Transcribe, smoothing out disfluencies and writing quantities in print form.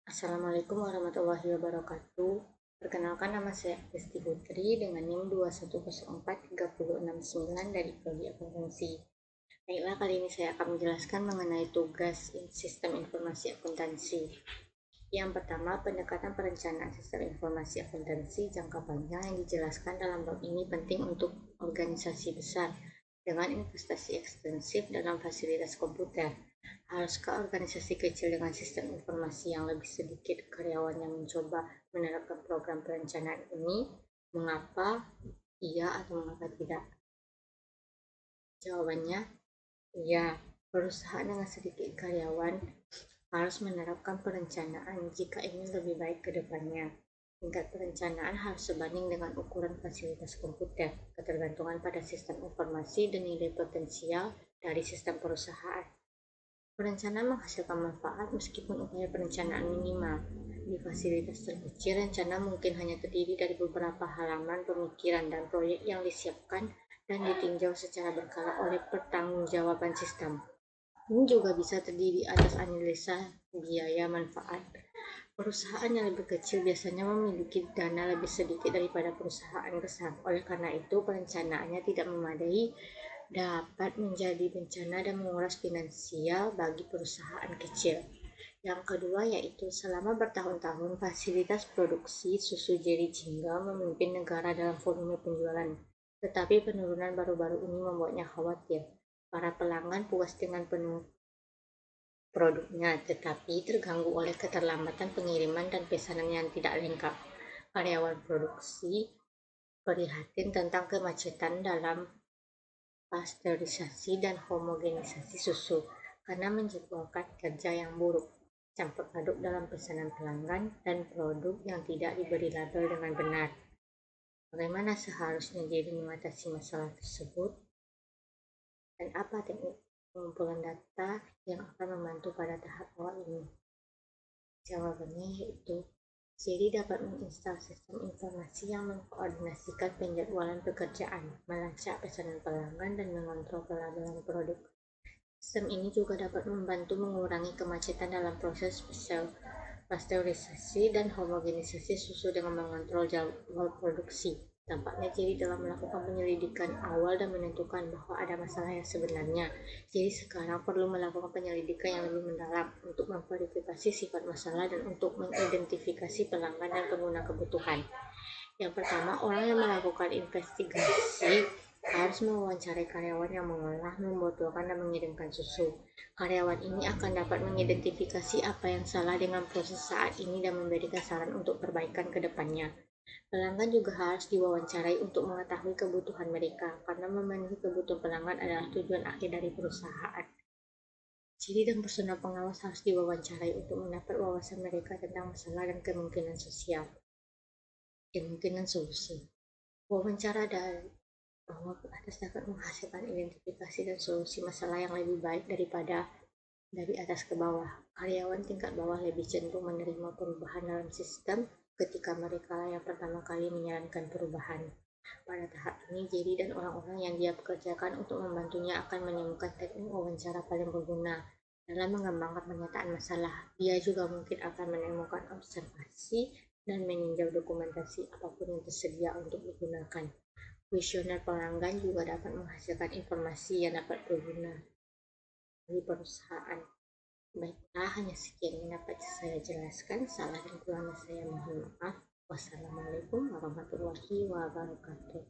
Assalamualaikum warahmatullahi wabarakatuh. Perkenalkan, nama saya Kristi Putri dengan NIM 2104369 dari Prodi Akuntansi. Baiklah, kali ini saya akan menjelaskan mengenai tugas Sistem Informasi Akuntansi. Yang pertama, pendekatan perencanaan sistem informasi akuntansi jangka panjang yang dijelaskan dalam bab ini penting untuk organisasi besar dengan investasi ekstensif dalam fasilitas komputer. Haruskah organisasi kecil dengan sistem informasi yang lebih sedikit karyawan yang mencoba menerapkan program perencanaan ini? Mengapa iya atau mengapa tidak? Jawabannya, iya. Perusahaan dengan sedikit karyawan harus menerapkan perencanaan jika ingin lebih baik ke depannya. Tingkat perencanaan harus sebanding dengan ukuran fasilitas komputer, ketergantungan pada sistem informasi, dan nilai potensial dari sistem perusahaan. Perencanaan menghasilkan manfaat meskipun upaya perencanaan minimal. Di fasilitas terkecil, rencana mungkin hanya terdiri dari beberapa halaman pemikiran dan proyek yang disiapkan dan ditinjau secara berkala oleh pertanggungjawaban sistem. Ini juga bisa terdiri atas analisa biaya manfaat. Perusahaan yang lebih kecil biasanya memiliki dana lebih sedikit daripada perusahaan besar. Oleh karena itu, perencanaannya tidak memadai dapat menjadi bencana dan menguras finansial bagi perusahaan kecil. Yang kedua yaitu selama bertahun-tahun fasilitas produksi susu Jerry Jingga memimpin negara dalam volume penjualan. Tetapi penurunan baru-baru ini membuatnya khawatir. Para pelanggan puas dengan penuh produknya, tetapi terganggu oleh keterlambatan pengiriman dan pesanan yang tidak lengkap. Karyawan produksi prihatin tentang kemacetan dalam pasteurisasi dan homogenisasi susu karena menjadwalkan kerja yang buruk, campur aduk dalam pesanan pelanggan, dan produk yang tidak diberi label dengan benar. Bagaimana seharusnya jadi mengatasi masalah tersebut? Dan apa teknik pengumpulan data yang akan membantu pada tahap awal ini? Jawabannya yaitu jadi dapat menginstal sistem informasi yang mengkoordinasikan penjadwalan pekerjaan, melacak pesanan pelanggan, dan mengontrol pelabelan produk. Sistem ini juga dapat membantu mengurangi kemacetan dalam proses pasteurisasi dan homogenisasi susu dengan mengontrol jadwal produksi. Tampaknya jadi dalam melakukan penyelidikan awal dan menentukan bahwa ada masalah yang sebenarnya. Jadi sekarang perlu melakukan penyelidikan yang lebih mendalam untuk memverifikasi sifat masalah dan untuk mengidentifikasi pelanggan dan pengguna kebutuhan. Yang pertama, orang yang melakukan investigasi harus mewawancarai karyawan yang mengolah, membotolkan, dan mengirimkan susu. Karyawan ini akan dapat mengidentifikasi apa yang salah dengan proses saat ini dan memberikan saran untuk perbaikan ke depannya. Pelanggan juga harus diwawancarai untuk mengetahui kebutuhan mereka, karena memenuhi kebutuhan pelanggan adalah tujuan akhir dari perusahaan. Jadi dan personal pengawas harus diwawancarai untuk mendapat wawasan mereka tentang masalah dan kemungkinan solusi. Wawancara bahwa atas dapat menghasilkan identifikasi dan solusi masalah yang lebih baik daripada dari atas ke bawah. Karyawan tingkat bawah lebih cenderung menerima perubahan dalam sistem ketika mereka yang pertama kali menyarankan perubahan. Pada tahap ini, Jerry dan orang-orang yang dia pekerjakan untuk membantunya akan menemukan teknik wawancara paling berguna dalam mengembangkan pernyataan masalah. Dia juga mungkin akan menemukan observasi dan meninjau dokumentasi apapun yang tersedia untuk digunakan. Kuesioner pelanggan juga dapat menghasilkan informasi yang dapat berguna bagi perusahaan. Baiklah, hanya sekian yang dapat saya jelaskan. Salah dan kurangnya saya mohon maaf. Wassalamualaikum warahmatullahi wabarakatuh.